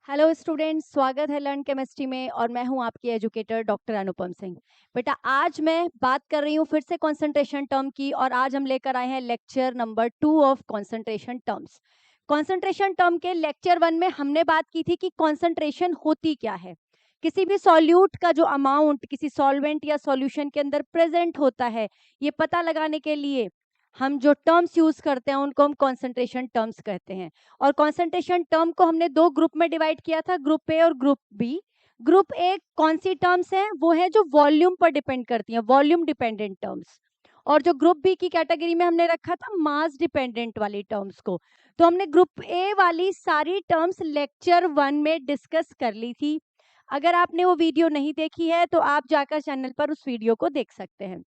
Hello students, स्वागत है learn chemistry में और मैं हूं आपकी एजुकेटर डॉक्टर अनुपम सिंह। बेटा, आज मैं बात कर रही हूं फिर से कंसंट्रेशन टर्म की और आज हम लेकर आए हैं lecture number 2 of concentration terms. Concentration term के लेक्चर 1 में हमने बात की थी कि कंसंट्रेशन होती क्या है। किसी भी सॉल्यूट का जो अमाउंट किसी सॉल्वेंट या सॉल्यूशन के अंदर प्रेजेंट होता है, ये पता लगाने के लिए हम जो टर्म्स यूज करते हैं उनको हम कंसंट्रेशन टर्म्स कहते हैं। और कंसंट्रेशन टर्म को हमने दो ग्रुप में डिवाइड किया था, ग्रुप ए और ग्रुप बी। ग्रुप ए कौन सी टर्म्स हैं? वो है जो वॉल्यूम पर डिपेंड करती हैं, वॉल्यूम डिपेंडेंट टर्म्स। और जो ग्रुप बी की कैटेगरी में हमने रखा था मास डिपेंडेंट वाली टर्म्स को। तो हमने ग्रुप ए वाली सारी टर्म्स लेक्चर 1 में डिस्कस कर ली थी। अगर आपने वो वीडियो नहीं देखी है तो आप जाकर चैनल पर उस वीडियो को देख सकते हैं।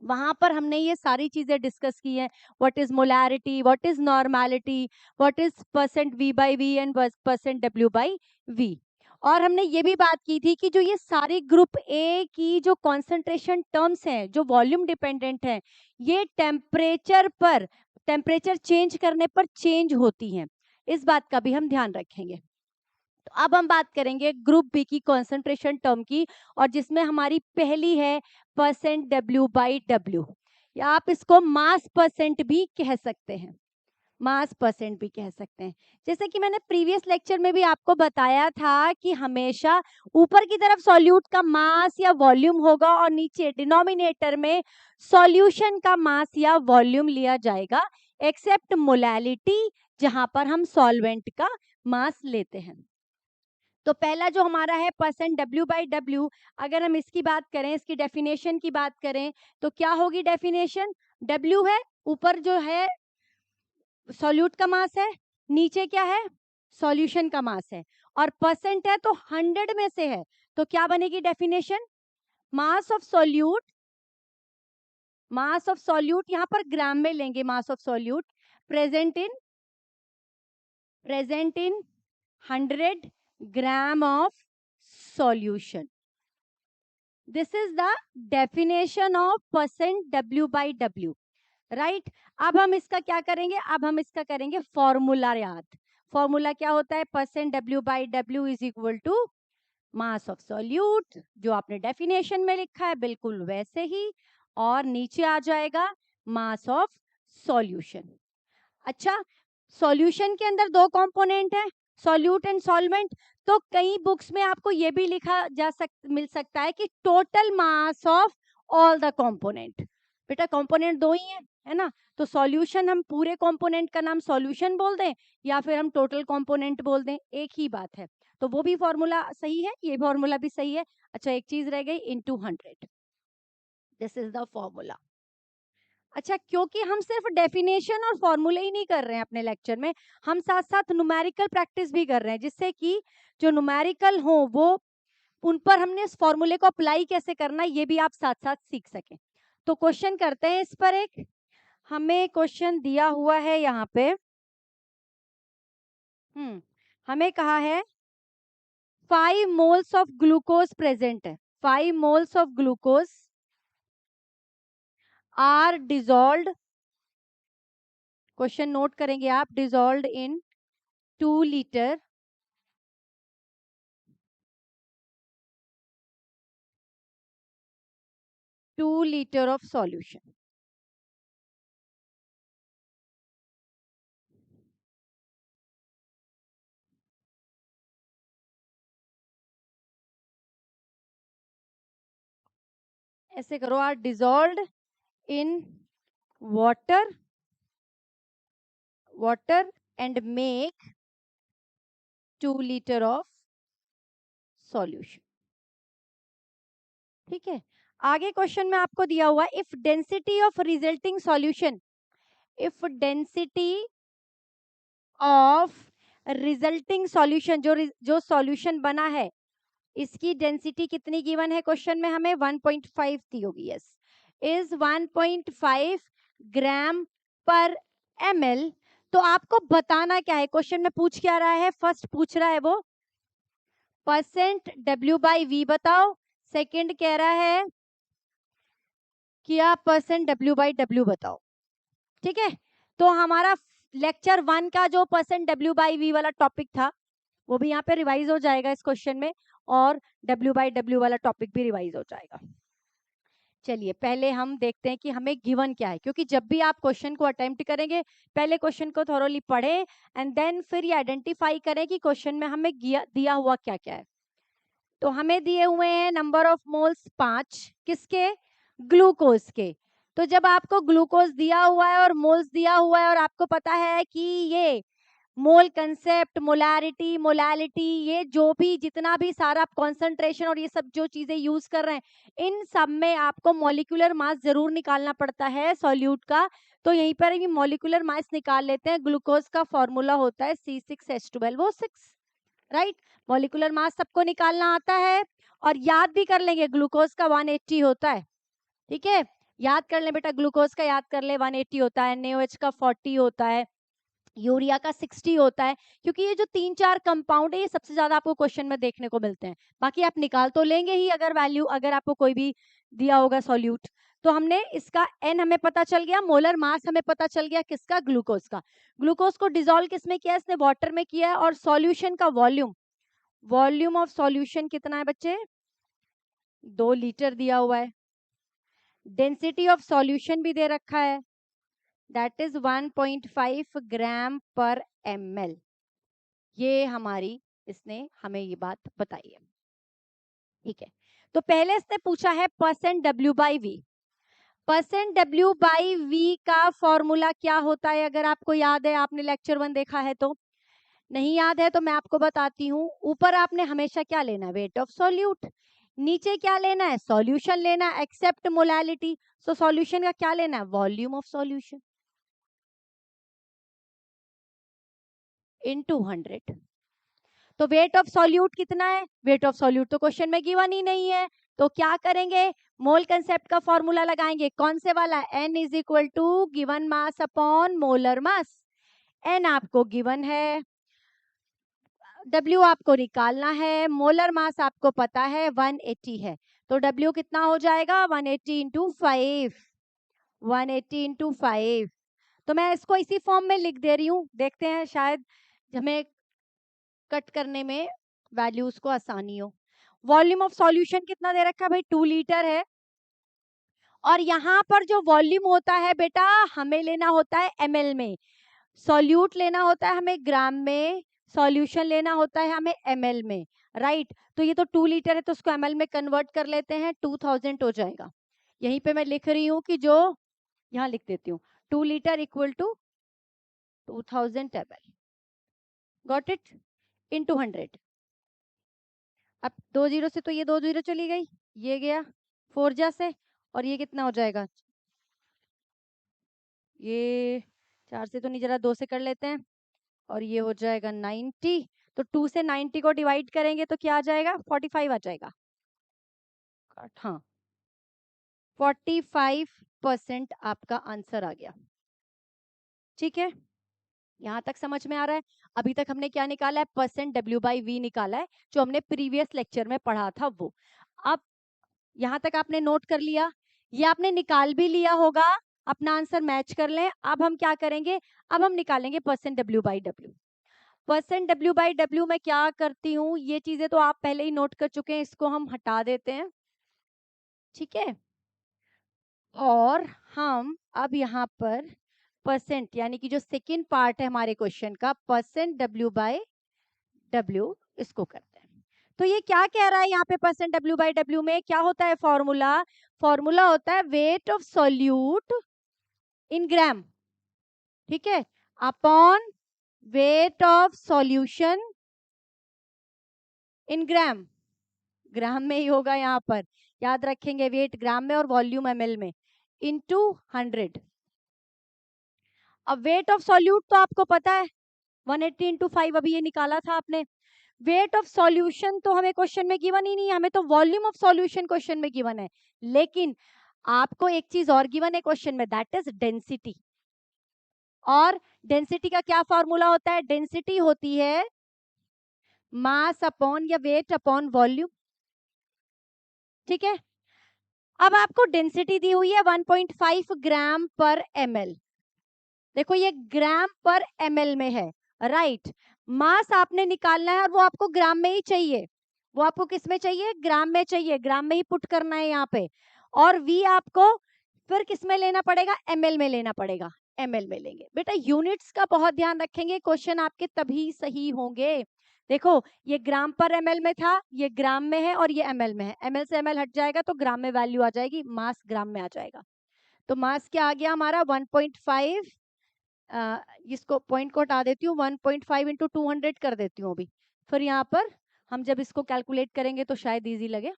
वहां पर हमने ये सारी चीजें डिस्कस की है। What is molarity, what is normality, what is percent V by V and percent W by V. और हमने ये भी बात की थी कि जो ये सारी ग्रुप ए की जो कॉन्सेंट्रेशन टर्म्स हैं जो वॉल्यूम डिपेंडेंट हैं, ये टेम्परेचर चेंज करने पर चेंज होती हैं। इस बात का भी हम ध्यान रखेंगे। तो अब हम बात करेंगे ग्रुप बी की कंसंट्रेशन टर्म की, और जिसमें हमारी पहली है परसेंट डब्ल्यू बाई डब्ल्यू, या आप इसको मास परसेंट भी कह सकते हैं। मास परसेंट भी कह सकते हैं। जैसे कि मैंने प्रीवियस लेक्चर में भी आपको बताया था कि हमेशा ऊपर की तरफ सॉल्यूट का मास या वॉल्यूम होगा और नीचे डिनोमिनेटर में सॉल्यूशन का मास या वॉल्यूम लिया जाएगा, एक्सेप्ट मोलैलिटी जहां पर हम सॉल्वेंट का मास लेते हैं। तो पहला जो हमारा है परसेंट डब्ल्यू बाई डब्ल्यू, अगर हम इसकी बात करें, इसकी डेफिनेशन की बात करें तो क्या होगी डेफिनेशन? डब्ल्यू है, ऊपर जो है सॉल्यूट का मास है, नीचे क्या है? सॉल्यूशन का मास है, और परसेंट है तो 100 में से है। तो क्या बनेगी डेफिनेशन? मास ऑफ सॉल्यूट यहां पर ग्राम में लेंगे, मास of solute present in 100 gram of solution. This is the definition of percent W by W, right. अब हम इसका क्या करेंगे? अब हम इसका करेंगे फॉर्मूला याद। फॉर्मूला क्या होता है? Percent W by W is equal to mass of solute, जो आपने डेफिनेशन में लिखा है बिल्कुल वैसे ही, और नीचे आ जाएगा मास ऑफ सॉल्यूशन। अच्छा, सॉल्यूशन के अंदर दो कंपोनेंट है, सॉल्यूट एंड सॉल्वेंट। तो कई बुक्स में आपको ये भी लिखा मिल सकता है कि total mass of all the component. बेटा, कंपोनेंट दो ही है ना? तो सॉल्यूशन हम पूरे कंपोनेंट का नाम सॉल्यूशन बोल दें या फिर हम टोटल कंपोनेंट बोल दें, एक ही बात है। तो वो भी फॉर्मूला सही है, ये फॉर्मूला भी सही है। अच्छा, एक चीज रह गई, into 100। This is the formula. अच्छा, क्योंकि हम सिर्फ डेफिनेशन और फॉर्मूले ही नहीं कर रहे हैं अपने लेक्चर में, हम साथ साथ न्यूमेरिकल प्रैक्टिस भी कर रहे हैं, जिससे कि जो न्यूमेरिकल हो वो उन पर हमने इस फॉर्मूले को अप्लाई कैसे करना है ये भी आप साथ साथ सीख सकें। तो क्वेश्चन करते हैं इस पर। एक हमें क्वेश्चन दिया हुआ है यहाँ पे। हमें कहा है 5 मोल्स ऑफ ग्लूकोज प्रेजेंट है। 5 moles of glucose are dissolved, question note करेंगे आप, dissolved in 2 litre 2 litre of solution. ऐसे करो, are dissolved in water and make 2 litre of solution. ठीक है, आगे क्वेश्चन में आपको दिया हुआ if density of resulting solution, if density of resulting solution, जो सॉल्यूशन बना है इसकी डेंसिटी कितनी गिवन है क्वेश्चन में? हमें 1.5 दी होगी। यस, इज 1.5 ग्राम पर ml। तो आपको बताना क्या है, क्वेश्चन में पूछ क्या रहा है? फर्स्ट पूछ रहा है वो परसेंट डब्ल्यू बाई वी बताओ, सेकंड कह रहा है कि आप परसेंट डब्ल्यू बाई डब्ल्यू बताओ। ठीक है, तो हमारा लेक्चर 1 का जो परसेंट डब्ल्यू बाई वी वाला टॉपिक था वो भी यहाँ पे रिवाइज हो जाएगा इस क्वेश्चन में, और W/W वाला टॉपिक भी रिवाइज हो जाएगा। चलिए पहले हम देखते हैं कि हमें गिवन क्या है, क्योंकि जब भी आप क्वेश्चन को अटेम्प्ट करेंगे पहले क्वेश्चन को थोरोली पढ़ें एंड देन फिर ये आइडेंटिफाई करें कि क्वेश्चन में हमें दिया हुआ क्या क्या है। तो हमें दिए हुए हैं नंबर ऑफ मोल्स 5, किसके? ग्लूकोज के। तो जब आपको ग्लूकोज दिया हुआ है और मोल्स दिया हुआ है और आपको पता है कि ये मोल कंसेप्ट, मोलैरिटी, मोलैलिटी, ये जो भी जितना भी सारा कॉन्सेंट्रेशन और ये सब जो चीजें यूज कर रहे हैं, इन सब में आपको मॉलिक्यूलर मास जरूर निकालना पड़ता है सॉल्यूट का। तो यहीं पर भी मॉलिक्यूलर मास निकाल लेते हैं। ग्लूकोज का फॉर्मूला होता है C6H12O6, राइट। मॉलिक्यूलर मास सबको निकालना आता है और याद भी कर लेंगे, ग्लूकोज का 180 होता है, ठीक है। याद कर ले बेटा, ग्लूकोज का याद कर ले, 180 होता है, NaOH का 40 होता है, यूरिया का 60 होता है, क्योंकि ये जो 3-4 कंपाउंड है ये सबसे ज्यादा आपको क्वेश्चन में देखने को मिलते हैं। बाकी आप निकाल तो लेंगे ही अगर वैल्यू, अगर आपको कोई भी दिया होगा सॉल्यूट। तो हमने इसका N हमें पता चल गया, मोलर मास हमें पता चल गया, किसका? ग्लूकोज का। ग्लूकोज को डिसॉल्व किसमें किया? इसने वाटर में किया है। और सॉल्यूशन का वॉल्यूम, वॉल्यूम ऑफ सॉल्यूशन कितना है बच्चे? 2 लीटर दिया हुआ है। डेंसिटी ऑफ सॉल्यूशन भी दे रखा है, दैट इज 1.5 ग्राम पर ml। ये हमारी, इसने हमें ये बात बताई है, ठीक है। तो पहले इसने पूछा है %W/V। %W/V का फॉर्मूला क्या होता है? अगर आपको याद है, आपने लेक्चर 1 देखा है तो, नहीं याद है तो मैं आपको बताती हूँ। ऊपर आपने हमेशा क्या लेना है? Weight of solute. नीचे क्या लेना है? सॉल्यूशन लेना है, एक्सेप्ट मोलैलिटी। सो सॉल्यूशन का क्या लेना है? Volume of solution into 100। तो वेट ऑफ सॉल्यूट कितना है? वेट ऑफ सॉल्यूट तो क्वेश्चन में गिवन ही नहीं है, तो क्या करेंगे? मोल कंसेप्ट का फॉर्मूला लगाएंगे। कौन से वाला? N is equal to given mass upon molar mass. N आपको गिवन है, W आपको निकालना है, मोलर मास आपको पता है 180 है, तो W कितना हो जाएगा? 180 इंटू 5, 180 इंटू 5। तो मैं इसको इसी फॉर्म में लिख दे रही हूँ, देखते हैं शायद हमें कट करने में वैल्यूज को आसानी हो। वॉल्यूम ऑफ सॉल्यूशन कितना दे रखा है भाई? 2 लीटर है। और यहाँ पर जो वॉल्यूम होता है बेटा, हमें लेना होता है ml में, सॉल्यूट लेना होता है हमें ग्राम में, सॉल्यूशन लेना होता है हमें ml में, राइट। तो ये तो 2 लीटर है तो उसको ml में कन्वर्ट कर लेते हैं, 2000 हो जाएगा। यहीं पे मैं लिख रही हूँ कि जो, यहाँ लिख देती हूँ, 2 litre equal to 2000 ml, got it, into 100। अब 2 जीरो से तो ये 2 जीरो चली गई, ये गया 4 जा से, और ये कितना हो जाएगा? ये 4 से तो नहीं, जरा 2 से कर लेते हैं, और ये हो जाएगा 90। तो 2 से 90 को डिवाइड करेंगे तो क्या आ जाएगा? 45 आ जाएगा। हाँ, 45% आपका आंसर आ गया, ठीक है। यहाँ तक समझ में आ रहा है? अभी तक हमने क्या निकाला है? %W/V निकाला है, जो हमने प्रीवियस लेक्चर में पढ़ा था वो। अब यहाँ तक आपने नोट कर लिया, ये आपने निकाल भी लिया होगा, अपना आंसर मैच कर लें। अब हम क्या करेंगे? अब हम निकालेंगे %W/W। %W/W मैं क्या करती हूँ, ये चीजें तो आप पहले ही नोट कर चुके हैं, इसको हम हटा देते हैं, ठीक है। और हम अब यहाँ पर परसेंट, यानी कि जो सेकेंड पार्ट है हमारे क्वेश्चन का, %W/W, इसको करते हैं। तो ये क्या कह रहा है यहाँ पे? %W/W में क्या होता है फॉर्मूला? फॉर्मूला होता है weight of solute in gram, ठीक है, upon weight of solution in gram. Gram में ही होगा यहाँ पर, याद रखेंगे, वेट ग्राम में और वॉल्यूम ml में, इनटू 100। अब वेट ऑफ सॉल्यूट तो आपको पता है 180 इंटू 5, अभी ये निकाला था आपने। वेट ऑफ सॉल्यूशन तो हमें क्वेश्चन में गिवन ही नहीं है, हमें तो वॉल्यूम ऑफ सॉल्यूशन क्वेश्चन में गिवन है। लेकिन आपको एक चीज और गिवन है क्वेश्चन में, दैट इज डेंसिटी। और डेंसिटी का क्या फॉर्मूला होता है? डेंसिटी होती है मास अपॉन या वेट अपॉन वॉल्यूम, ठीक है। अब आपको डेंसिटी दी हुई है 1.5 ग्राम पर ml। देखो ये ग्राम पर ml में है, राइट। मास आपने निकालना है और वो आपको ग्राम में ही चाहिए, वो आपको किस में चाहिए, ग्राम में चाहिए, ग्राम में ही पुट करना है यहाँ पे। और वी आपको फिर किस में लेना पड़ेगा, एमएल में लेना पड़ेगा, एमएल में लेंगे। बेटा यूनिट्स का बहुत ध्यान रखेंगे, क्वेश्चन आपके तभी सही होंगे। देखो ये ग्राम पर एमएल में था, ये ग्राम में है और ये एमएल में है, एमएल से एमएल हट जाएगा तो ग्राम में वैल्यू आ जाएगी, मास ग्राम में आ जाएगा। तो मास क्या आ गया हमारा 1.5, इसको पॉइंट को हटा देती हूँ, 1.5 इंटू 200 कर देती हूँ अभी, फिर यहाँ पर हम जब इसको कैलकुलेट करेंगे तो शायद इजी लगे।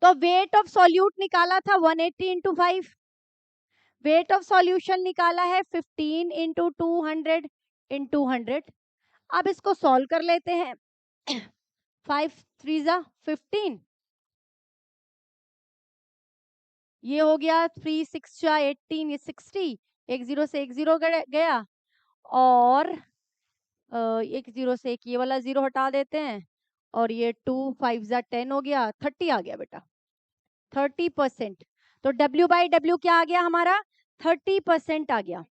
तो वेट ऑफ सॉल्यूट निकाला था 180 इंटू 5, वेट ऑफ सॉल्यूशन निकाला है 15 इंटू 200 इंटू 100। अब इसको सॉल्व कर लेते हैं। 5 3 15, ये हो गया 3 6 18, ये 60, एक जीरो से एक जीरो गया, और एक जीरो से एक ये वाला जीरो हटा देते हैं, और ये 2 5 10 हो गया, 30 आ गया बेटा, 30%। तो W/W क्या आ गया हमारा, 30% आ गया।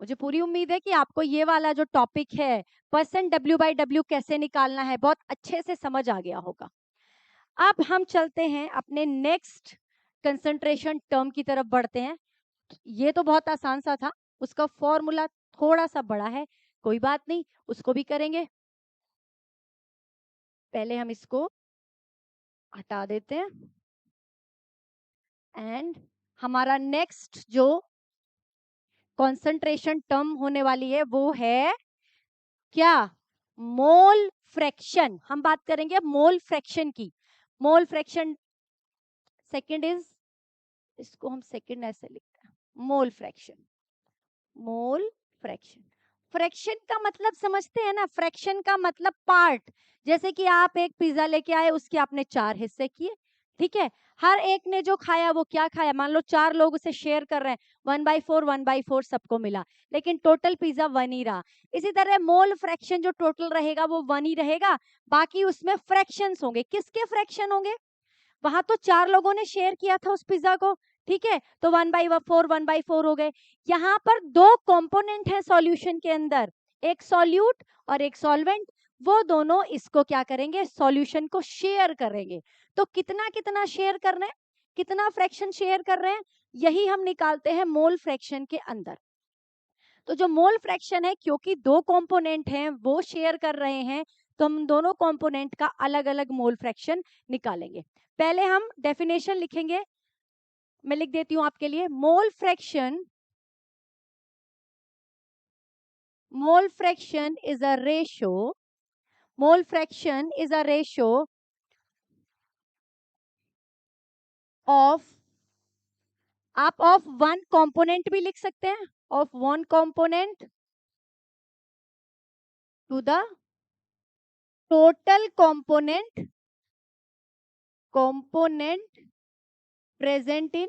मुझे पूरी उम्मीद है कि आपको ये वाला जो टॉपिक है परसेंट W/W कैसे निकालना है बहुत अच्छे से समझ आ गया होगा। अब हम चलते हैं अपने नेक्स्ट कंसंट्रेशन टर्म की तरफ बढ़ते हैं। ये तो बहुत आसान सा था, उसका फॉर्मूला थोड़ा सा बड़ा है, कोई बात नहीं, उसको भी करेंगे। पहले हम इसको हटा देते हैं, एंड हमारा नेक्स्ट जो कंसंट्रेशन टर्म होने वाली है वो है क्या, मोल फ्रैक्शन। हम बात करेंगे मोल फ्रैक्शन की। मोल फ्रैक्शन सेकंड इज, इसको हम सेकंड ऐसे लिखते हैं, mole fraction. Mole fraction, fraction का मतलब समझते हैं ना, फ्रैक्शन का मतलब पार्ट। जैसे कि आप एक पिज्जा लेके आए, उसके आपने 4 हिस्से किए, ठीक है, हर एक ने जो खाया वो क्या खाया, मान लो 4 लोग उसे शेयर कर रहे हैं, 1/4 सबको मिला, लेकिन टोटल पिज्जा 1 ही रहा। इसी तरह मोल फ्रैक्शन जो टोटल रहेगा वो 1 ही रहेगा, बाकी उसमें फ्रैक्शंस होंगे। किसके फ्रैक्शन होंगे, वहां तो 4 लोगों ने शेयर किया था उस पिज्जा को, ठीक है, तो 1/4 हो गए। यहाँ पर 2 कंपोनेंट है सॉल्यूशन के अंदर, एक सॉल्यूट और एक सॉल्वेंट, वो दोनों इसको क्या करेंगे, सॉल्यूशन को शेयर करेंगे। तो कितना कितना शेयर कर रहे हैं, कितना फ्रैक्शन शेयर कर रहे हैं, यही हम निकालते हैं मोल फ्रैक्शन के अंदर। तो जो मोल फ्रैक्शन है, क्योंकि 2 कंपोनेंट हैं वो शेयर कर रहे हैं, तो हम दोनों कंपोनेंट का अलग अलग मोल फ्रैक्शन निकालेंगे। पहले हम डेफिनेशन लिखेंगे, मैं लिख देती हूं आपके लिए, mole fraction is a ratio, mole fraction is a ratio of, आप ऑफ वन कंपोनेंट भी लिख सकते हैं, of one component to the total component present in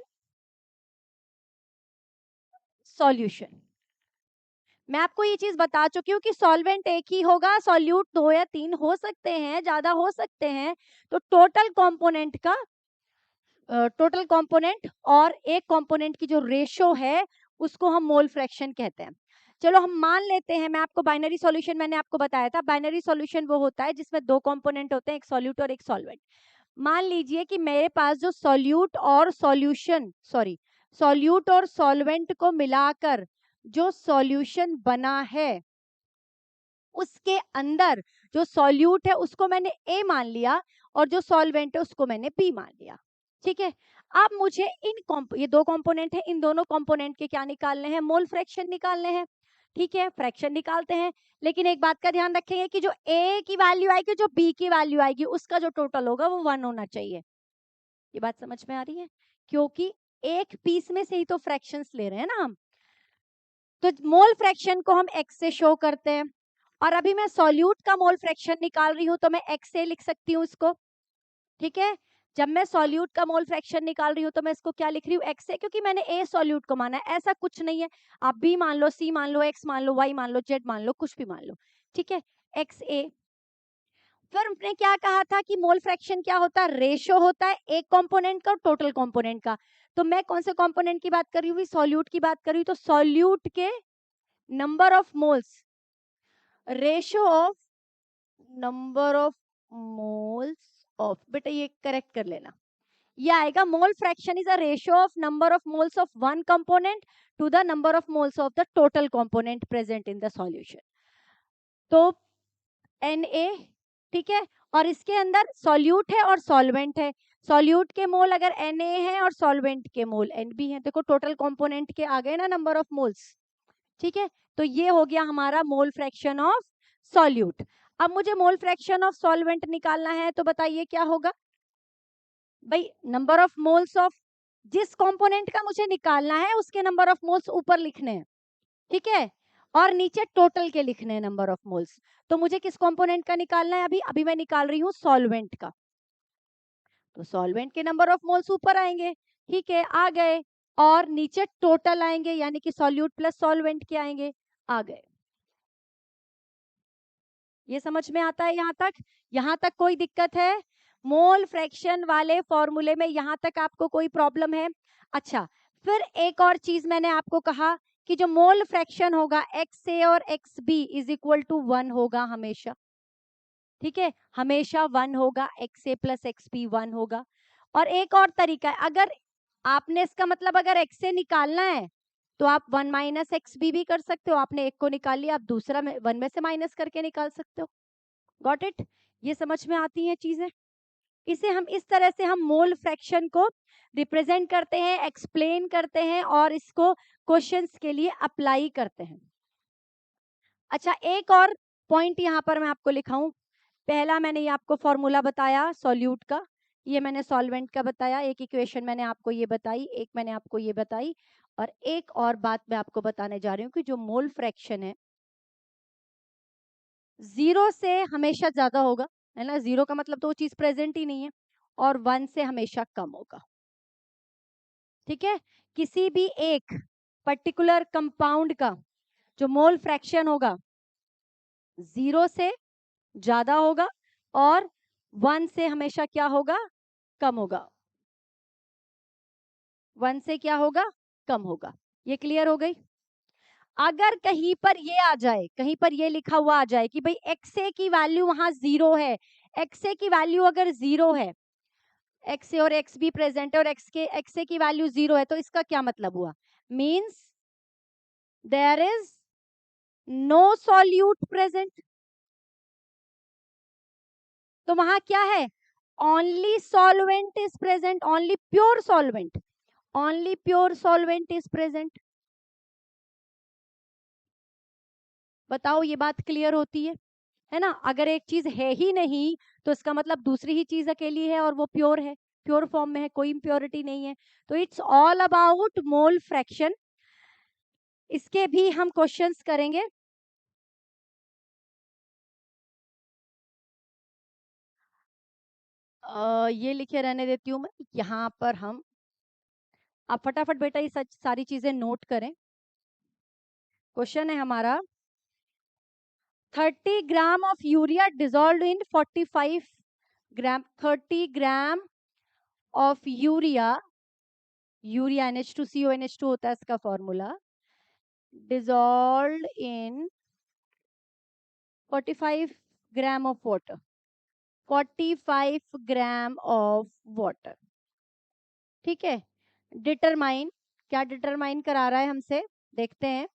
solution. मैं आपको ये चीज बता चुकी हूँ कि सॉल्वेंट एक ही होगा, सॉल्यूट 2 या 3 हो सकते हैं, ज्यादा हो सकते हैं। तो टोटल कंपोनेंट का टोटल कंपोनेंट और एक कंपोनेंट की जो रेशो है उसको हम मोल फ्रैक्शन कहते हैं। चलो हम मान लेते हैं, मैं आपको बाइनरी सॉल्यूशन मैंने आपको बताया था, बाइनरी सॉल्यूशन वो होता है जिसमें 2 कंपोनेंट होते हैं, एक सॉल्यूट और एक सॉल्वेंट। मान लीजिए कि मेरे पास जो सॉल्यूट और सॉल्यूट और सॉल्वेंट को मिलाकर जो सॉल्यूशन बना है, उसके अंदर जो सॉल्यूट है उसको मैंने ए मान लिया और जो सॉल्वेंट है उसको मैंने बी मान लिया, ठीक है। अब मुझे ये 2 कंपोनेंट है, इन दोनों कंपोनेंट के क्या निकालने हैं, मोल फ्रैक्शन निकालने हैं, ठीक है, फ्रैक्शन निकालते हैं। लेकिन एक बात का ध्यान रखेंगे कि जो ए की वैल्यू आएगी, जो बी की वैल्यू आएगी, उसका जो टोटल होगा वो 1 होना चाहिए। ये बात समझ में आ रही है, क्योंकि एक पीस में से ही तो फ्रैक्शंस ले रहे हैं ना हम। तो मोल फ्रैक्शन को हम एक्स से शो करते हैं, और अभी मैं सॉल्यूट का मोल फ्रैक्शन निकाल रही हूं तो मैं एक्स से लिख सकती हूँ इसको, ठीक है। जब मैं सॉल्यूट का मोल फ्रैक्शन निकाल रही हूँ तो मैं इसको क्या लिख रही हूँ, एक्स से, क्योंकि मैंने ए सॉल्यूट को माना है, ऐसा कुछ नहीं है, आप बी मान लो, सी मान लो, एक्स मान लो, वाई मान लो, जेड मान लो, कुछ भी मान लो, ठीक है, एक्स ए। फिर हमने क्या कहा था कि मोल फ्रैक्शन क्या होता है, रेशो होता है एक कंपोनेंट का और टोटल कंपोनेंट का। तो मैं कौन से कंपोनेंट की बात कर रही हूँ, सॉल्यूट की बात कर रही हूँ, तो सॉल्यूट के number of moles, ratio of number of moles of, बेटा ये करेक्ट कर लेना, ये आएगा mole fraction is a ratio of number of moles of one component to the number of moles of the total component present in the solution. तो Na, ठीक है, और इसके अंदर सॉल्यूट है और सॉल्वेंट है, सॉल्यूट के मोल अगर Na है और सॉल्वेंट के मोल Nb है, देखो टोटल कंपोनेंट के आ गए ना नंबर ऑफ मोल्स, ठीक है। तो ये हो गया हमारा मोल फ्रैक्शन ऑफ सॉल्यूट। अब मुझे मोल फ्रैक्शन ऑफ सॉल्वेंट निकालना है, तो बताइए क्या होगा भाई, नंबर ऑफ मोल्स ऑफ जिस कंपोनेंट का मुझे निकालना है उसके नंबर ऑफ मोल्स ऊपर लिखने हैं, ठीक है, और नीचे टोटल के लिखने हैं नंबर ऑफ मोल्स। तो मुझे किस कंपोनेंट का निकालना है, अभी अभी मैं निकाल रही हूँ सॉल्वेंट का, तो सॉल्वेंट के नंबर ऑफ मोल्स ऊपर आएंगे, ठीक है, आ गए, और नीचे टोटल आएंगे, यानी कि सॉल्यूट प्लस सॉल्वेंट के आएंगे, आ गए। ये समझ में आता है यहाँ तक? यहाँ तक कोई दिक्कत है? मोल फ्रैक्शन वाले फॉर्मूले में यहाँ तक आपको कोई प्रॉब्लम है? अच्छा, फिर एक और चीज मैंने आपको कहा कि जो मोल फ्रैक्शन होगा एक्स ए और X B is equal to 1 होगा हमेशा, ठीक है, हमेशा 1 होगा, X A plus X B 1 होगा। और एक और तरीका है, अगर आपने इसका मतलब अगर एक्स ए निकालना है तो आप 1 माइनस एक्स बी भी कर सकते हो, आपने एक को निकाल लिया, आप दूसरा 1 में से माइनस करके निकाल सकते हो। Got it? ये समझ में आती हैं चीजें? इसे हम इस तरह से हम मोल फ्रैक्शन को रिप्रेजेंट करते हैं, एक्सप्लेन करते हैं और इसको क्वेश्चंस के लिए अप्लाई करते हैं। अच्छा, एक और पॉइंट यहाँ पर मैं आपको लिखाऊं, पहला मैंने ये आपको फॉर्मूला बताया सॉल्यूट का, ये मैंने सॉल्वेंट का बताया, एक इक्वेशन मैंने आपको ये बताई, एक मैंने आपको ये बताई, और एक और बात मैं आपको बताने जा रही हूँ कि जो मोल फ्रैक्शन है 0 से हमेशा ज्यादा होगा, है ना, 0 का मतलब तो वो चीज प्रेजेंट ही नहीं है, और 1 से हमेशा कम होगा, ठीक है। किसी भी एक पर्टिकुलर कंपाउंड का जो मोल फ्रैक्शन होगा 0 से ज्यादा होगा और 1 से हमेशा क्या होगा, कम होगा, 1 से क्या होगा, कम होगा। ये क्लियर हो गई? अगर कहीं पर ये आ जाए, कहीं पर ये लिखा हुआ आ जाए कि भाई एक्स ए की वैल्यू वहां 0 है, एक्स ए की वैल्यू अगर 0 है, एक्स ए और एक्स बी प्रेजेंट है और एक्स ए की वैल्यू 0 है, तो इसका क्या मतलब हुआ, means there is no solute present. तो वहां क्या है, only solvent is present, only pure solvent, only pure solvent is present. बताओ ये बात क्लियर होती है ना? अगर एक चीज है ही नहीं तो इसका मतलब दूसरी ही चीज अकेली है और वो प्योर है, प्योर फॉर्म में है, कोई इम्प्योरिटी नहीं है। तो it's all about mole fraction. इसके भी हम क्वेश्चंस करेंगे। ये लिखे रहने देती हूँ मैं, यहाँ पर हम, आप फटाफट बेटा ये सारी चीजें नोट करें। क्वेश्चन है हमारा, 30 gram of urea dissolve in 45 gram, 30 gram of urea, urea NH2CO NH2 होता है इसका formula, dissolved in 45 gram of water, 45 gram of water, ठीक है। डिटरमाइन, क्या डिटरमाइन करा रहा है हमसे, देखते हैं।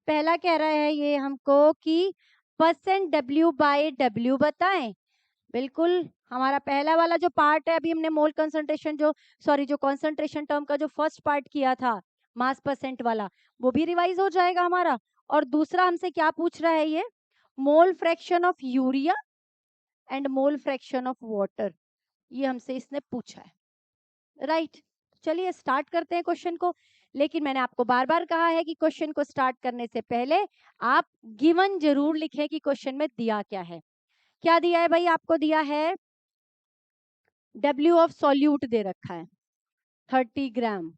पहला कह रहा है ये हमको कि परसेंट W/W बताएं। बिल्कुल, हमारा पहला वाला जो पार्ट है, अभी हमने मोल कंसंट्रेशन जो, सॉरी, जो कंसंट्रेशन टर्म का जो फर्स्ट पार्ट किया था मास परसेंट वाला, वो भी रिवाइज हो जाएगा हमारा। और दूसरा हमसे क्या पूछ रहा है, ये mole fraction of urea and mole fraction of water, ये हमसे इसने पूछा है, राइट। चलिए स्टार्ट करते हैं क्वेश्चन को। लेकिन मैंने आपको बार बार कहा है कि क्वेश्चन को स्टार्ट करने से पहले आप गिवन जरूर लिखें कि क्वेश्चन में दिया क्या है। क्या दिया है भाई, आपको दिया है W ऑफ सॉल्यूट दे रखा है 30 ग्राम,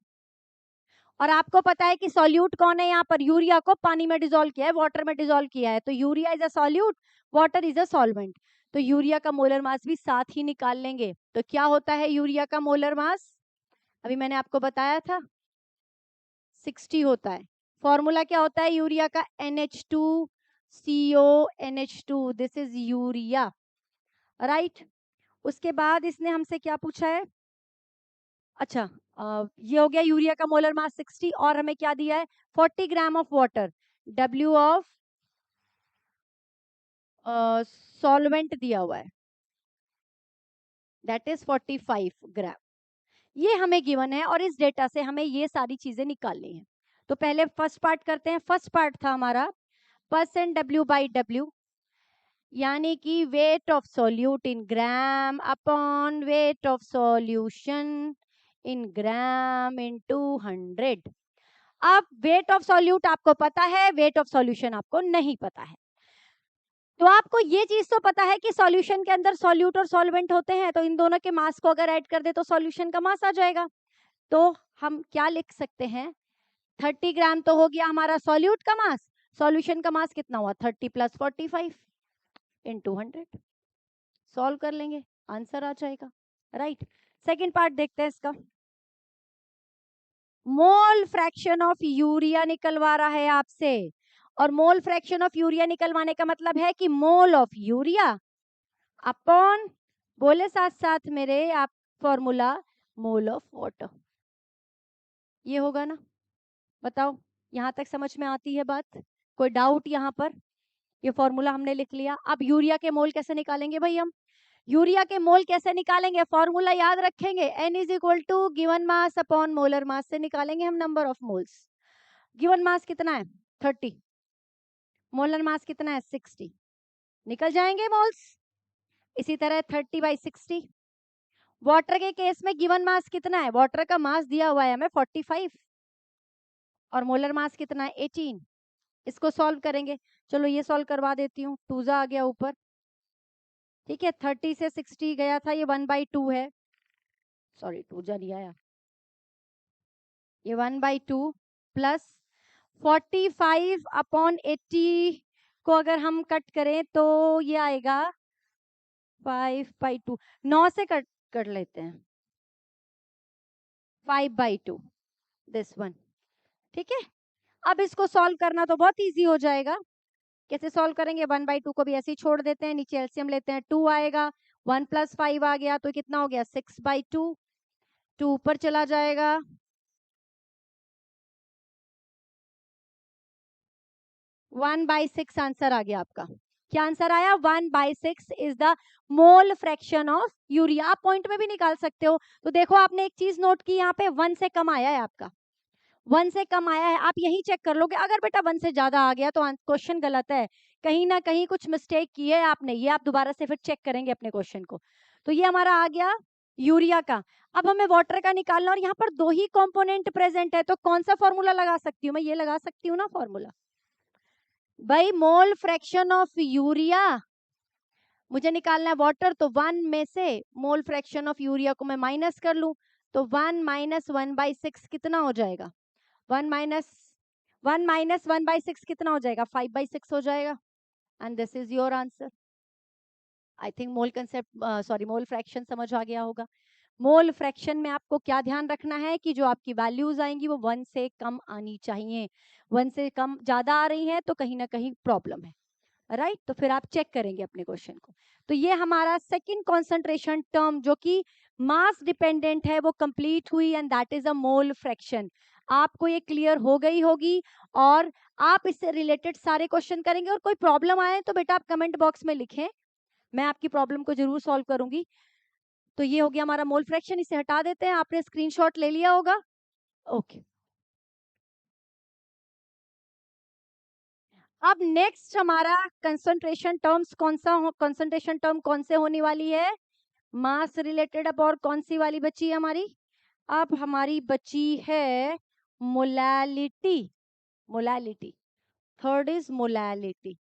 और आपको पता है कि सॉल्यूट कौन है, यहाँ पर यूरिया को पानी में डिसॉल्व किया है, वाटर में डिसॉल्व किया है, तो urea is a solute, water is a solvent, तो यूरिया का मोलर मास भी साथ ही निकाल लेंगे। तो क्या होता है यूरिया का मोलर मास, अभी मैंने आपको बताया था 60 होता है, फॉर्मूला क्या होता है यूरिया का? NH2CO NH2, this is urea, right. उसके बाद इसने हमसे क्या पूछा है? अच्छा, ये हो गया यूरिया का मोलर मास 60, और हमें क्या दिया है? 40 gram of water, W of solvent दिया हुआ है, दैट इज 45 ग्राम। ये हमें गिवन है और इस डेटा से हमें ये सारी चीजें निकालनी है। तो पहले फर्स्ट पार्ट करते हैं। फर्स्ट पार्ट था हमारा परसेंट W/W, यानी कि wait of solute in gram upon weight of solution in gram into 100। अब वेट ऑफ सॉल्यूट आपको पता है, वेट ऑफ सॉल्यूशन आपको नहीं पता है। तो आपको ये चीज तो पता है कि सॉल्यूशन के अंदर सॉल्यूट और सॉल्वेंट होते हैं, तो इन दोनों के मास को अगर ऐड कर दे तो सॉल्यूशन का मास आ जाएगा। तो हम क्या लिख सकते हैं? 30 ग्राम तो हो गया हमारा सॉल्यूट का मास, सॉल्यूशन का मास कितना हुआ? 30 + 45 × 100। सॉल्व कर लेंगे, आंसर आ जाएगा, राइट। सेकेंड पार्ट देखते हैं इसका। मोल फ्रैक्शन ऑफ यूरिया निकलवा रहा है आपसे, और मोल फ्रैक्शन ऑफ यूरिया निकलवाने का मतलब है कि मोल ऑफ यूरिया अपॉन, बोले साथ साथ मेरे आप फॉर्मूला, मोल ऑफ वाटर। ये होगा ना? बताओ, यहां तक समझ में आती है बात? कोई डाउट यहाँ पर? ये फॉर्मूला हमने लिख लिया। अब यूरिया के मोल कैसे निकालेंगे भाई? हम यूरिया के मोल कैसे निकालेंगे? फॉर्मूला याद रखेंगे, N = given mass upon molar मास से निकालेंगे हम number of moles. Given mass कितना है? 30, मोलर मास कितना है? 60, निकल जाएंगे मोल्स। इसी तरह 30/60। वाटर के केस में गिवन मास कितना है? वाटर का मास दिया हुआ है हमें 45, और मोलर मास कितना है? 18। इसको सॉल्व करेंगे, चलो ये सॉल्व करवा देती हूँ। 2 आ गया ऊपर, ठीक है। 30 से 60 गया था, ये 1/2 है, सॉरी 2 नहीं आया, ये 1/2 प्लस 45/80 को अगर हम कट करें तो ये आएगा 5/2। 9 से कट कर लेते हैं, 5/2, दिस वन, ठीक है। अब इसको सॉल्व करना तो बहुत इजी हो जाएगा। कैसे सॉल्व करेंगे? 1/2 को भी ऐसे ही छोड़ देते हैं, नीचे एलसीएम लेते हैं, 2 आएगा, 1 + 5 आ गया, तो कितना हो गया? 6/2, 2 ऊपर चला जाएगा, 1/6 आंसर आ गया आपका। क्या आंसर आया? 1/6 is the mole fraction of urea. आप पॉइंट में भी निकाल सकते हो। तो देखो, आपने एक चीज नोट की, यहाँ पे 1 से कम आया है आपका, 1 से कम आया है। आप यही चेक कर लोगे, अगर बेटा 1 से ज्यादा आ गया तो क्वेश्चन गलत है, कहीं ना कहीं कुछ मिस्टेक की है आपने। ये आप दोबारा से फिर चेक करेंगे अपने क्वेश्चन को। तो ये हमारा आ गया यूरिया का। अब हमें वाटर का निकालना, और यहाँ पर 2 ही कंपोनेंट प्रेजेंट है, तो कौन सा फॉर्मूला लगा सकती हूँ मैं? ये लगा सकती हूँ ना फॉर्मूला, भाई मोल फ्रैक्शन ऑफ यूरिया मुझे निकालना है वाटर, तो 1 में से मोल फ्रैक्शन ऑफ यूरिया को मैं माइनस कर लूं, तो 1 - 1/6 कितना हो जाएगा? 1 - 1/6 कितना हो जाएगा? 5/6 हो जाएगा, and this is your answer. I think mole concept, sorry, mole fraction समझ आ गया होगा। मोल फ्रैक्शन में आपको क्या ध्यान रखना है कि जो आपकी वैल्यूज आएंगी वो 1 से कम आनी चाहिए। 1 से कम ज्यादा आ रही है तो कहीं ना कहीं प्रॉब्लम है, राइट। तो फिर आप चेक करेंगे अपने क्वेश्चन को। तो ये हमारा सेकंड कंसंट्रेशन टर्म जो कि मास डिपेंडेंट है वो कंप्लीट हुई, and that is a mole fraction. आपको ये क्लियर हो गई होगी, और आप इससे रिलेटेड सारे क्वेश्चन करेंगे। और कोई प्रॉब्लम आए तो बेटा आप कमेंट बॉक्स में लिखें, मैं आपकी प्रॉब्लम को जरूर सॉल्व करूंगी। तो ये हो गया हमारा मोल फ्रैक्शन, इसे हटा देते हैं। आपने स्क्रीनशॉट ले लिया होगा, ओके। अब नेक्स्ट हमारा कंसंट्रेशन टर्म्स कौन सा कंसंट्रेशन टर्म कौन से होने वाली है? मास रिलेटेड। अब और कौन सी वाली बची है हमारी? अब हमारी बची है molality. Molality, third is molality.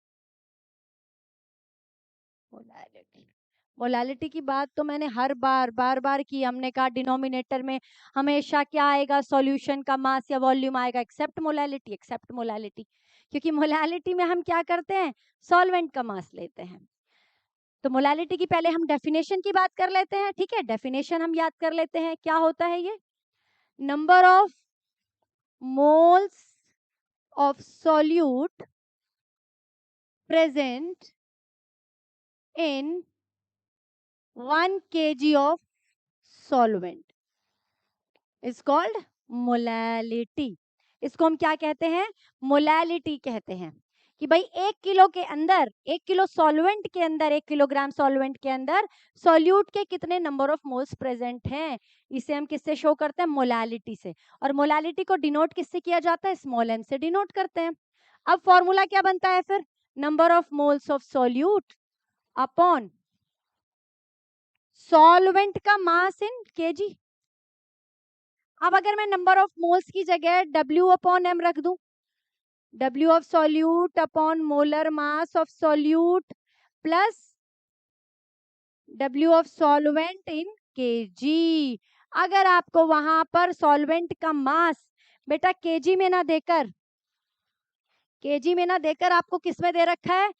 Molality, molality की बात तो मैंने हर बार की। हमने कहा डिनोमिनेटर में हमेशा क्या आएगा? सॉल्यूशन का मास या वॉल्यूम आएगा, एक्सेप्ट मोलैलिटी, एक्सेप्ट मोलैलिटी। क्योंकि मोलैलिटी में हम क्या करते हैं? सॉल्वेंट का मास लेते हैं। तो मोलैलिटी की पहले हम डेफिनेशन की बात कर लेते हैं, ठीक है। डेफिनेशन हम याद कर लेते हैं, क्या होता है ये? Number of moles of solute present in 1 kg of solvent is called molality. इसको हम क्या कहते हैं? मोलैलिटी कहते हैं कि भाई 1 किलो के अंदर, 1 किलो सॉल्वेंट के अंदर, 1 किलोग्राम सॉल्वेंट के अंदर सॉल्यूट के कितने नंबर ऑफ मोल्स प्रेजेंट हैं। इसे हम किससे शो करते हैं? मोलैलिटी से। और मोलैलिटी को डिनोट किससे किया जाता है? स्मॉल m से डिनोट करते हैं। अब फॉर्मूला क्या बनता है फिर? Number of moles of solute upon solvent का मास इन केजी। अब अगर मैं नंबर ऑफ मोल्स की जगह W अपॉन m रख दूं, W of solute upon molar mass of solute plus W of solvent in KG. अगर आपको वहां पर सॉल्वेंट का मास बेटा केजी में ना देकर, केजी में ना देकर आपको किस में दे रखा है?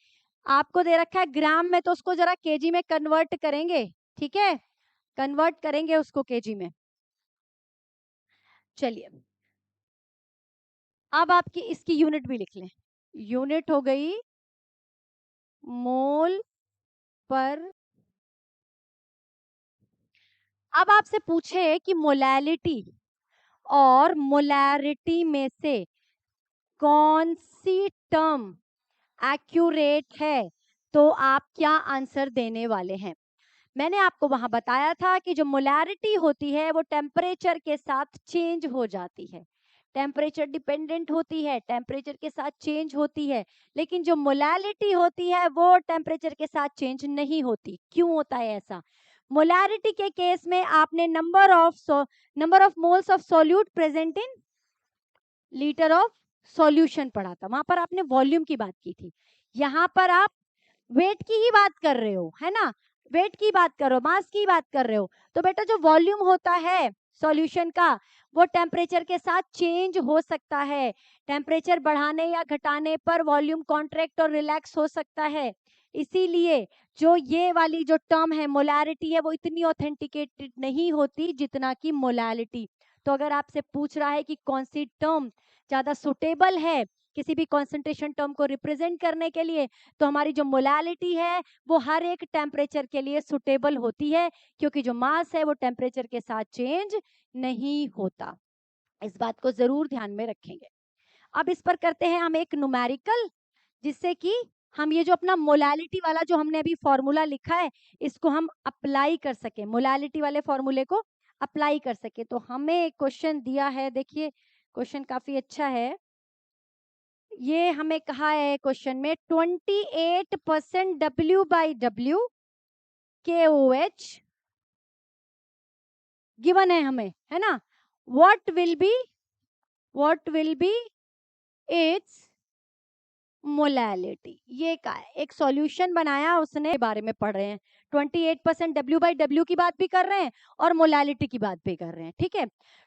आपको दे रखा है ग्राम में, तो उसको जरा केजी में कन्वर्ट करेंगे। ठीक है, कन्वर्ट करेंगे उसको केजी में। चलिए अब आपकी इसकी यूनिट भी लिख लें। यूनिट हो गई मोल पर। अब आपसे पूछे कि मोलैलिटी और मोलैरिटी में से कौन सी टर्म एक्यूरेट है, तो आप क्या आंसर देने वाले हैं? मैंने आपको वहां बताया था कि जो मोलैरिटी होती है वो टेम्परेचर के साथ चेंज हो जाती है, टेम्परेचर डिपेंडेंट होती है, टेम्परेचर के साथ चेंज होती है। लेकिन जो मोलैलिटी होती है वो टेम्परेचर के साथ चेंज नहीं होती। क्यों होता है ऐसा? मोलैरिटी के केस में आपने number of moles of solute present in litre of solution पढ़ा था, वहां पर आपने वॉल्यूम की बात की थी। यहाँ पर आप वेट की ही बात कर रहे हो, है ना? वेट की बात कर रहे हो, मास की बात कर रहे हो। तो बेटा जो वॉल्यूम होता है सॉल्यूशन का वो टेम्परेचर के साथ चेंज हो सकता है। टेम्परेचर बढ़ाने या घटाने पर वॉल्यूम कॉन्ट्रैक्ट और रिलैक्स हो सकता है। इसीलिए जो ये वाली जो टर्म है मोलैरिटी है वो इतनी ऑथेंटिकेटेड नहीं होती जितना कि मोलैलिटी। तो अगर आपसे पूछ रहा है कि कौन सी टर्म ज्यादा सुटेबल है किसी भी कॉन्सेंट्रेशन टर्म को रिप्रेजेंट करने के लिए, तो हमारी जो मोलैलिटी है वो हर एक टेम्परेचर के लिए सुटेबल होती है, क्योंकि जो मास है वो टेम्परेचर के साथ चेंज नहीं होता। इस बात को जरूर ध्यान में रखेंगे। अब इस पर करते हैं हम एक न्यूमेरिकल, जिससे कि हम ये जो अपना मोलैलिटी वाला जो हमने अभी फॉर्मूला लिखा है इसको हम अप्लाई कर सके, मोलैलिटी वाले फॉर्मूले को अप्लाई कर सके। तो हमें एक क्वेश्चन दिया है, देखिए क्वेश्चन काफी अच्छा है। ये हमें कहा है क्वेश्चन में 28% W/W KOH गिवन है हमें, है ना? What will be it's molality. ये का है, एक सॉल्यूशन बनाया उसने, बारे में पढ़ रहे हैं। 28% W/W की बात भी कर रहे हैं और मोलैलिटी की बात भी कर रहे हैं। ठीक है,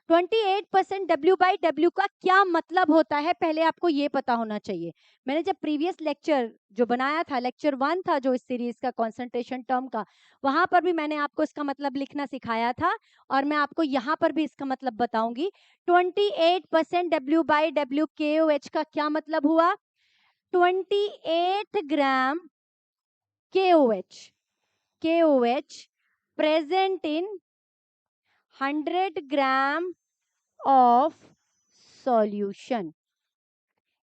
28% W/W का क्या मतलब होता है पहले आपको ये पता होना चाहिए। मैंने जब प्रीवियस लेक्चर जो बनाया था, लेक्चर 1 था जो इस सीरीज का कंसंट्रेशन टर्म का, वहां पर भी मैंने आपको इसका मतलब लिखना सिखाया था और मैं आपको यहाँ पर भी इसका मतलब बताऊंगी। 28% W/W KOH का क्या मतलब हुआ? 28 ग्राम KOH present in 100 gram of solution,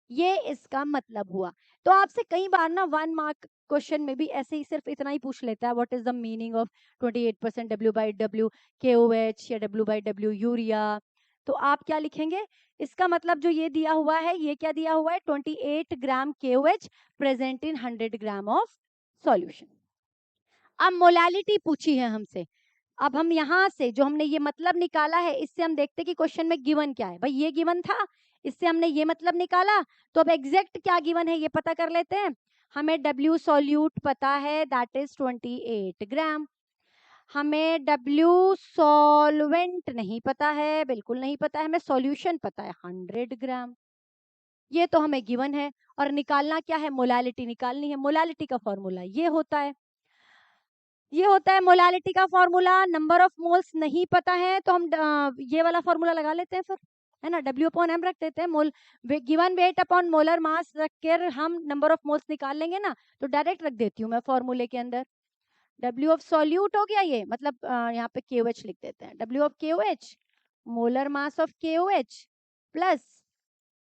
ये इसका मतलब हुआ। तो आपसे कई बार ना 1 मार्क क्वेश्चन में भी ऐसे ही सिर्फ इतना ही पूछ लेता है, what is the meaning of 28% W/W KOH या W/W यूरिया। तो आप क्या लिखेंगे? इसका मतलब जो ये दिया हुआ है, ये क्या दिया हुआ है? 28 ग्राम KOH present in 100 gram of solution. अब मोलैलिटी पूछी है हमसे। अब हम यहाँ से जो हमने ये मतलब निकाला है इससे हम देखते कि क्वेश्चन में गिवन क्या है। भाई ये गिवन था, इससे हमने ये मतलब निकाला, तो अब एग्जैक्ट क्या गिवन है ये पता कर लेते हैं। हमें W सॉल्यूट पता है, दैट इज 28 ग्राम। हमें W सॉल्वेंट नहीं पता है, बिल्कुल नहीं पता है। हमें सॉल्यूशन पता है 100 ग्राम, ये तो हमें गिवन है। और निकालना क्या है? मोलैलिटी निकालनी है। मोलैलिटी का फॉर्मूला ये होता है, ये होता है मोलैलिटी का फॉर्मूला। नंबर ऑफ मोल्स नहीं पता है तो हम ये वाला फॉर्मूला लगा लेते हैं फिर। है ना, W/m रख देते हैं, mole given weight upon molar mass रख कर हम नंबर ऑफ मोल्स निकाल लेंगे ना, तो डायरेक्ट रख देती हूँ मैं फॉर्मूले के अंदर। W ऑफ सॉल्यूट हो गया ये, मतलब यहाँ पे KOH लिख देते हैं, W of KOH, molar mass of KOH plus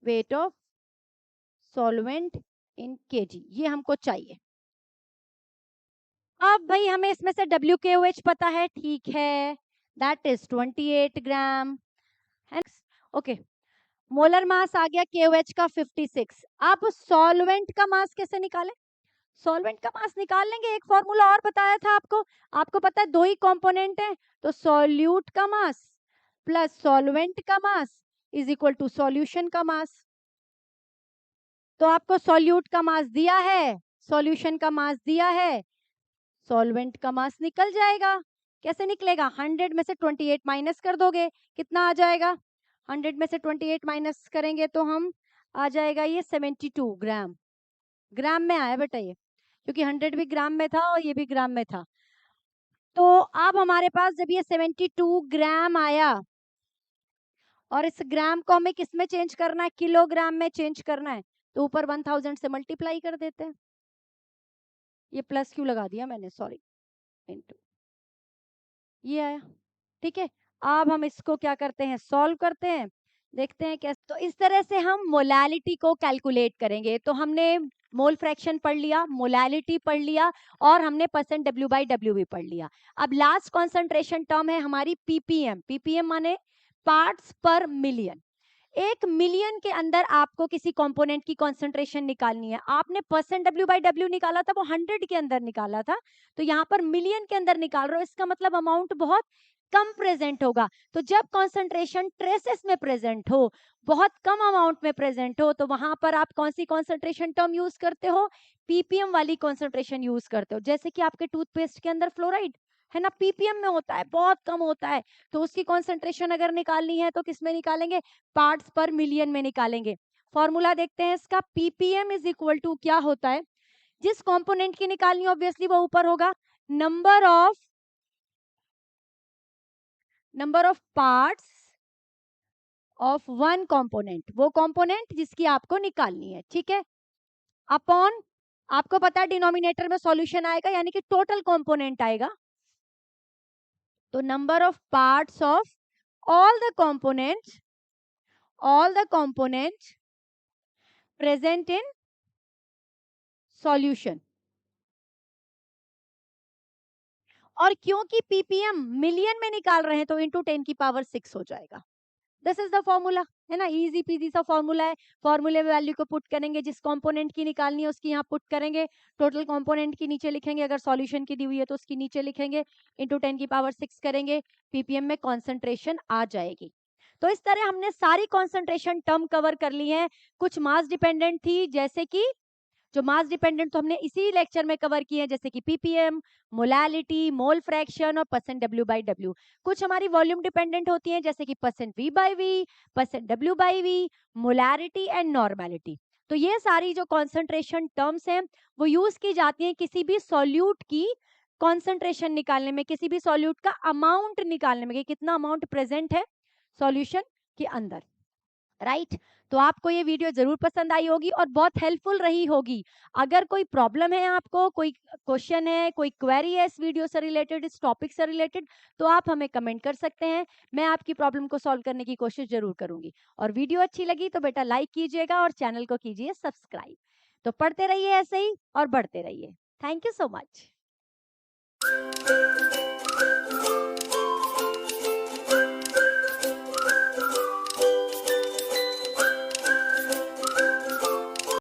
weight of solvent in kg, ये हमको चाहिए। अब भाई हमें इसमें से WKOH पता है, ठीक है, दैट इज 28 ग्राम, है। ओके, मोलर मास आ गया KOH का 56। अब सॉल्वेंट का मास कैसे निकालें? सॉल्वेंट का मास निकाल लेंगे, एक फॉर्मूला और बताया था आपको, आपको पता है दो ही कंपोनेंट है, तो सॉल्यूट का मास प्लस सॉल्वेंट का mass is equal to solution का मास। तो आपको सॉल्यूट का मास दिया है, सॉल्यूशन का मास दिया है, सॉल्वेंट का मास निकल जाएगा। कैसे निकलेगा? 100 में से 28 माइनस कर दोगे, कितना आ जाएगा? 100 में से 28 माइनस करेंगे तो हम आ जाएगा ये 72 ग्राम। ग्राम में आया बेटा ये, क्योंकि 100 भी ग्राम में था और ये भी ग्राम में था। तो अब हमारे पास जब ये 72 ग्राम आया और इस ग्राम को हमें किस में चेंज करना है? किलोग्राम में चेंज करना है, तो ऊपर 1000 से मल्टीप्लाई कर देते हैं। ये प्लस क्यों लगा दिया मैंने, सॉरी, इनटू, ये आया, ठीक है। अब हम इसको क्या करते हैं? सॉल्व करते हैं, देखते हैं कैसे। तो इस तरह से हम मोलैलिटी को कैलकुलेट करेंगे। तो हमने मोल फ्रैक्शन पढ़ लिया, मोलैलिटी पढ़ लिया, और हमने परसेंट W/W भी पढ़ लिया। अब लास्ट कॉन्सेंट्रेशन टर्म है हमारी PPM। PPM माने पार्ट्स पर मिलियन। 1 मिलियन के अंदर आपको किसी कंपोनेंट की कॉन्सेंट्रेशन निकालनी है। आपने परसेंट W/W निकाला था, वो 100 के अंदर निकाला था, तो यहाँ पर मिलियन के अंदर निकाल रहे हो, इसका मतलब अमाउंट बहुत कम प्रेजेंट होगा। तो जब कॉन्सेंट्रेशन ट्रेसेस में प्रेजेंट हो, बहुत कम अमाउंट में प्रेजेंट हो, तो वहां पर आप कौन सी कॉन्सेंट्रेशन टर्म यूज करते हो? PPM वाली कॉन्सेंट्रेशन यूज करते हो। जैसे कि आपके टूथपेस्ट के अंदर फ्लोराइड है ना, PPM में होता है, बहुत कम होता है, तो उसकी कॉन्सेंट्रेशन अगर निकालनी है तो किस में निकालेंगे? पार्ट्स पर मिलियन में निकालेंगे। फॉर्मूला देखते हैं इसका, PPM इज इक्वल टू क्या होता है? जिस कंपोनेंट की निकालनी ऑब्वियसली वो ऊपर होगा, number of parts of one component, वो कंपोनेंट जिसकी आपको निकालनी है, ठीक है, अपॉन, आपको पता है डिनोमिनेटर में सॉल्यूशन आएगा, यानी कि टोटल कंपोनेंट आएगा, तो number of parts of all the components present in solution। और क्योंकि PPM मिलियन में निकाल रहे हैं तो इंटू 10 की पावर 6 हो जाएगा। दिस इज द फॉर्मूला, है ना, इजी पीजी सा फॉर्मूला है। फॉर्मूले में वैल्यू को पुट करेंगे, जिस कंपोनेंट की निकालनी है उसकी यहाँ पुट करेंगे, टोटल कंपोनेंट की नीचे लिखेंगे, अगर सॉल्यूशन की दी हुई है तो उसकी नीचे लिखेंगे, इंटू 10 की पावर 6 करेंगे, PPM में कॉन्सेंट्रेशन आ जाएगी। तो इस तरह हमने सारी कॉन्सेंट्रेशन टर्म कवर कर ली है। कुछ मास डिपेंडेंट थी, जैसे कि जो मास डिपेंडेंट तो हमने इसी लेक्चर में कवर किए हैं, जैसे कि PPM, मोलैलिटी, मोल फ्रैक्शन और परसेंट W/W। कुछ हमारी वॉल्यूम डिपेंडेंट होती हैं, जैसे कि percent V/V, percent W/V, molarity and normality. तो ये सारी जो कॉन्सेंट्रेशन टर्म्स हैं वो यूज की जाती हैं किसी भी सॉल्यूट की कॉन्सेंट्रेशन निकालने में, किसी भी सॉल्यूट का अमाउंट निकालने में, कि कितना अमाउंट प्रेजेंट है सॉल्यूशन के अंदर, राइट। तो आपको ये वीडियो जरूर पसंद आई होगी और बहुत हेल्पफुल रही होगी। अगर कोई प्रॉब्लम है, आपको कोई क्वेश्चन है, कोई क्वेरी है इस वीडियो से रिलेटेड, इस टॉपिक से रिलेटेड, तो आप हमें कमेंट कर सकते हैं। मैं आपकी प्रॉब्लम को सॉल्व करने की कोशिश जरूर करूंगी। और वीडियो अच्छी लगी तो बेटा लाइक कीजिएगा और चैनल को कीजिए सब्सक्राइब। तो पढ़ते रहिए ऐसे ही और बढ़ते रहिए। Thank you so much.